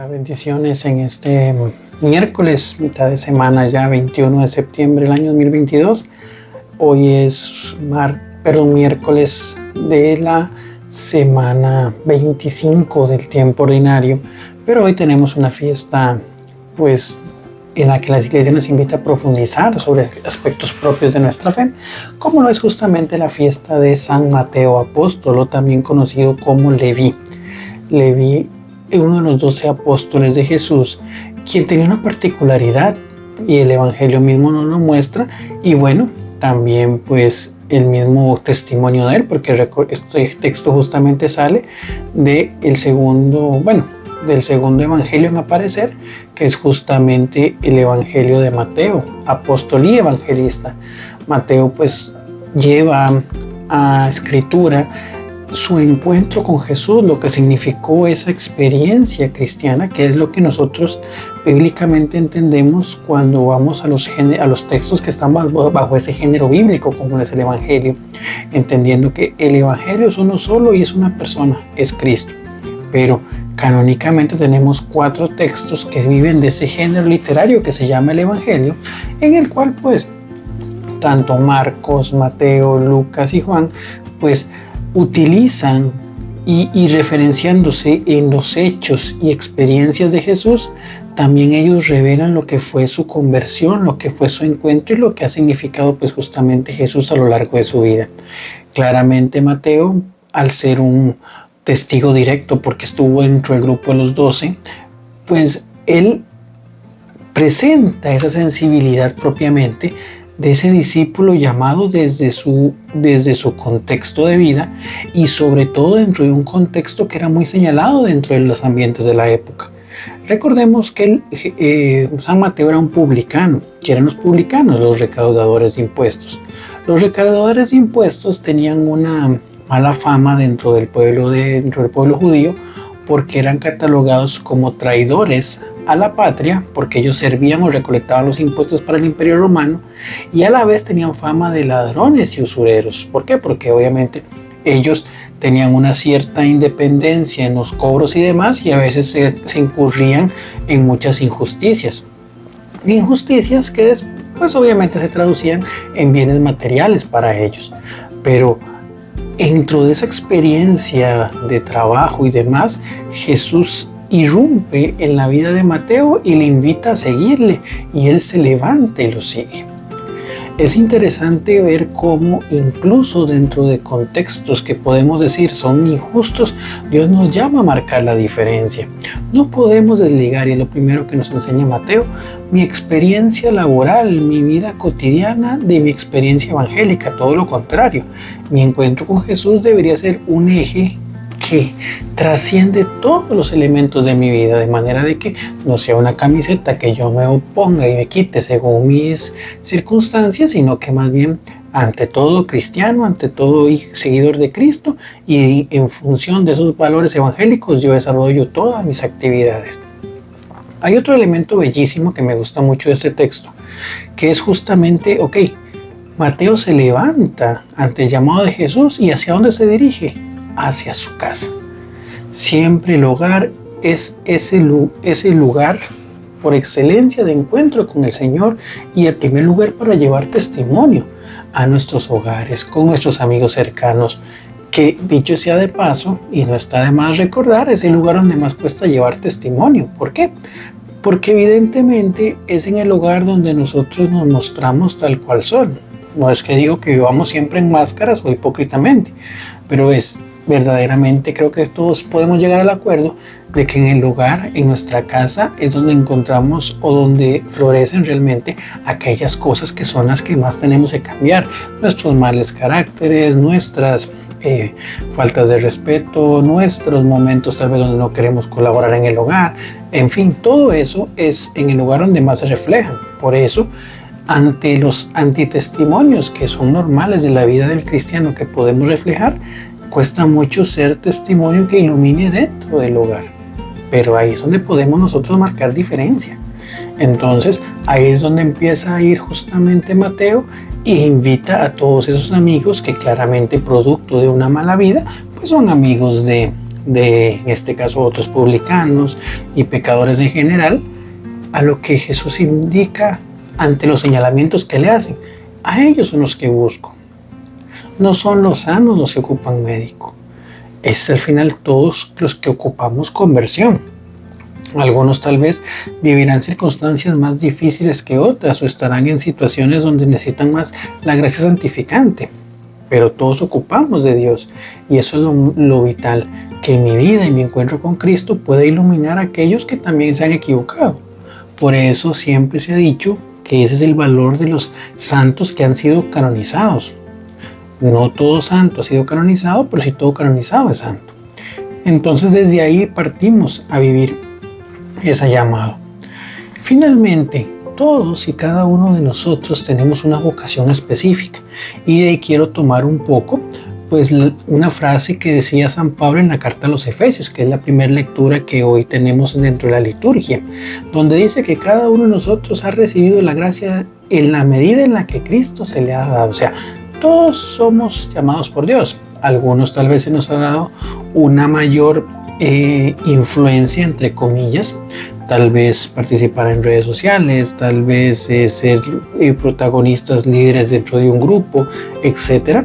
Bendiciones en este miércoles, mitad de semana ya, 21 de septiembre del año 2022. Hoy es miércoles de la semana 25 del tiempo ordinario, pero hoy tenemos una fiesta pues en la que la Iglesia nos invita a profundizar sobre aspectos propios de nuestra fe, como lo es justamente la fiesta de San Mateo Apóstolo, también conocido como Leví. Leví, uno de los 12 apóstoles de Jesús, quien tenía una particularidad, y el Evangelio mismo nos lo muestra, y bueno, también pues el mismo testimonio de él, porque este texto justamente sale del segundo Evangelio en aparecer, que es justamente el Evangelio de Mateo, apóstol y evangelista. Mateo pues lleva a escritura su encuentro con Jesús, lo que significó esa experiencia cristiana, que es lo que nosotros bíblicamente entendemos cuando vamos a los textos que están bajo ese género bíblico, como es el Evangelio, entendiendo que el Evangelio es uno solo y es una persona, es Cristo. Pero canónicamente tenemos 4 textos que viven de ese género literario que se llama el Evangelio, en el cual pues tanto Marcos, Mateo, Lucas y Juan pues utilizan y referenciándose en los hechos y experiencias de Jesús, también ellos revelan lo que fue su conversión, lo que fue su encuentro y lo que ha significado pues justamente Jesús a lo largo de su vida. Claramente Mateo, al ser un testigo directo porque estuvo dentro del grupo de los 12, pues él presenta esa sensibilidad propiamente de ese discípulo llamado desde su contexto de vida, y sobre todo dentro de un contexto que era muy señalado dentro de los ambientes de la época. Recordemos que San Mateo era un publicano. ¿Qué eran los publicanos? Los recaudadores de impuestos. Los recaudadores de impuestos tenían una mala fama dentro del pueblo judío, porque eran catalogados como traidores a la patria, porque ellos servían o recolectaban los impuestos para el Imperio Romano, y a la vez tenían fama de ladrones y usureros. ¿Por qué? Porque obviamente ellos tenían una cierta independencia en los cobros y demás, y a veces se incurrían en muchas injusticias. Injusticias que pues obviamente se traducían en bienes materiales para ellos. Pero dentro de esa experiencia de trabajo y demás, Jesús irrumpe en la vida de Mateo y le invita a seguirle, y él se levanta y lo sigue. Es interesante ver cómo incluso dentro de contextos que podemos decir son injustos, Dios nos llama a marcar la diferencia. No podemos desligar, y es lo primero que nos enseña Mateo, mi experiencia laboral, mi vida cotidiana de mi experiencia evangélica. Todo lo contrario, mi encuentro con Jesús debería ser un eje que trasciende todos los elementos de mi vida, de manera de que no sea una camiseta que yo me oponga y me quite según mis circunstancias, sino que más bien ante todo cristiano, ante todo seguidor de Cristo, y en función de esos valores evangélicos yo desarrollo todas mis actividades. Hay otro elemento bellísimo que me gusta mucho de este texto, que es justamente, Mateo se levanta ante el llamado de Jesús, ¿y hacia dónde se dirige? Hacia su casa. Siempre el hogar es ese lugar por excelencia de encuentro con el Señor, y el primer lugar para llevar testimonio a nuestros hogares, con nuestros amigos cercanos, que dicho sea de paso, y no está de más recordar, es el lugar donde más cuesta llevar testimonio. ¿Por qué? Porque evidentemente es en el hogar donde nosotros nos mostramos tal cual son. No es que digo que vivamos siempre en máscaras o hipócritamente, pero verdaderamente creo que todos podemos llegar al acuerdo de que en el hogar, en nuestra casa, es donde encontramos o donde florecen realmente aquellas cosas que son las que más tenemos que cambiar. Nuestros malos caracteres, nuestras faltas de respeto, nuestros momentos tal vez donde no queremos colaborar en el hogar. En fin, todo eso es en el lugar donde más se reflejan. Por eso, ante los antitestimonios que son normales de la vida del cristiano que podemos reflejar, cuesta mucho ser testimonio que ilumine dentro del hogar, pero ahí es donde podemos nosotros marcar diferencia. Entonces ahí es donde empieza a ir justamente Mateo e invita a todos esos amigos que claramente producto de una mala vida pues son amigos de en este caso otros publicanos y pecadores en general, a lo que Jesús indica ante los señalamientos que le hacen. A ellos son los que busco. No son los sanos los que ocupan médico. Es al final todos los que ocupamos conversión. Algunos tal vez vivirán circunstancias más difíciles que otras o estarán en situaciones donde necesitan más la gracia santificante. Pero todos ocupamos de Dios y eso es lo vital, que mi vida y mi encuentro con Cristo pueda iluminar a aquellos que también se han equivocado. Por eso siempre se ha dicho que ese es el valor de los santos que han sido canonizados. No todo santo ha sido canonizado, pero sí todo canonizado es santo. Entonces desde ahí partimos a vivir ese llamado. Finalmente, todos y cada uno de nosotros tenemos una vocación específica y de ahí quiero tomar un poco pues una frase que decía San Pablo en la carta a los Efesios, que es la primera lectura que hoy tenemos dentro de la liturgia, donde dice que cada uno de nosotros ha recibido la gracia en la medida en la que Cristo se le ha dado. O sea, todos somos llamados por Dios. Algunos tal vez se nos ha dado una mayor influencia, entre comillas, tal vez participar en redes sociales, tal vez ser protagonistas, líderes dentro de un grupo, etcétera.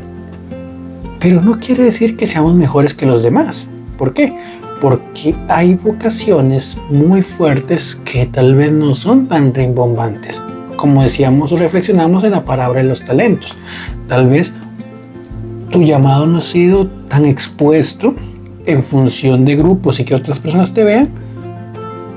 Pero no quiere decir que seamos mejores que los demás. ¿Por qué? Porque hay vocaciones muy fuertes que tal vez no son tan rimbombantes. Como decíamos o reflexionamos en la parábola de los talentos. Tal vez tu llamado no ha sido tan expuesto en función de grupos y que otras personas te vean.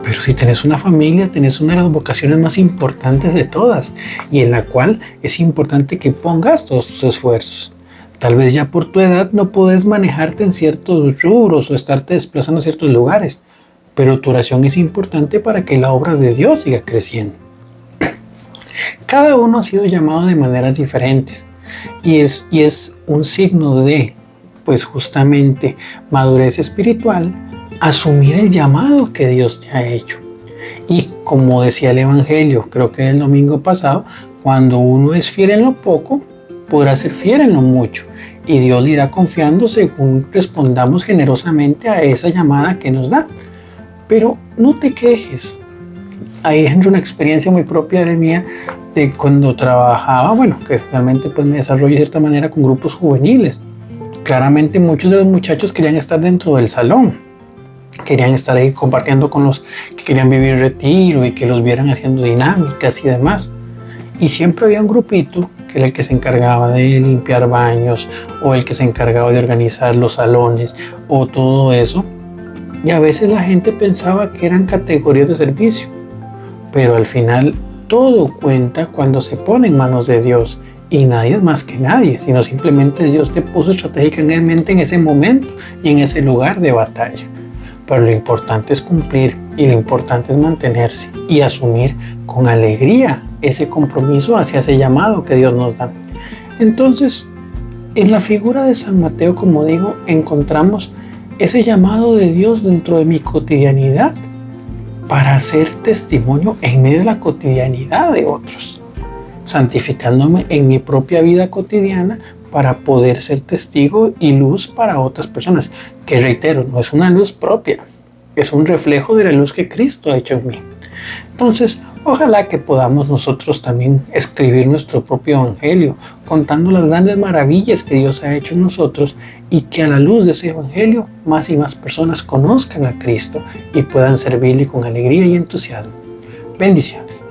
Pero si tenés una familia, tenés una de las vocaciones más importantes de todas y en la cual es importante que pongas todos tus esfuerzos. Tal vez ya por tu edad no podés manejarte en ciertos rubros o estarte desplazando a ciertos lugares, pero tu oración es importante para que la obra de Dios siga creciendo. Cada uno ha sido llamado de maneras diferentes y es un signo de, pues justamente, madurez espiritual, asumir el llamado que Dios te ha hecho. Y como decía el Evangelio, creo que el domingo pasado, cuando uno es fiel en lo poco, podrá ser fiel en lo mucho y Dios le irá confiando según respondamos generosamente a esa llamada que nos da. Pero no te quejes. Ahí entra una experiencia muy propia de mía de cuando trabajaba, que realmente pues me desarrollé de cierta manera con grupos juveniles. Claramente muchos de los muchachos querían estar dentro del salón, querían estar ahí compartiendo con los que querían vivir retiro y que los vieran haciendo dinámicas y demás. Y siempre había un grupito que era el que se encargaba de limpiar baños o el que se encargaba de organizar los salones o todo eso. Y a veces la gente pensaba que eran categorías de servicio, pero al final todo cuenta cuando se pone en manos de Dios y nadie es más que nadie, sino simplemente Dios te puso estratégicamente en ese momento y en ese lugar de batalla. Pero lo importante es cumplir y lo importante es mantenerse y asumir con alegría ese compromiso hacia ese llamado que Dios nos da. Entonces, en la figura de San Mateo, como digo, encontramos ese llamado de Dios dentro de mi cotidianidad para hacer testimonio en medio de la cotidianidad de otros, santificándome en mi propia vida cotidiana para poder ser testigo y luz para otras personas, que reitero, no es una luz propia, es un reflejo de la luz que Cristo ha hecho en mí. Entonces, ojalá que podamos nosotros también escribir nuestro propio evangelio, contando las grandes maravillas que Dios ha hecho en nosotros y que a la luz de ese evangelio más y más personas conozcan a Cristo y puedan servirle con alegría y entusiasmo. Bendiciones.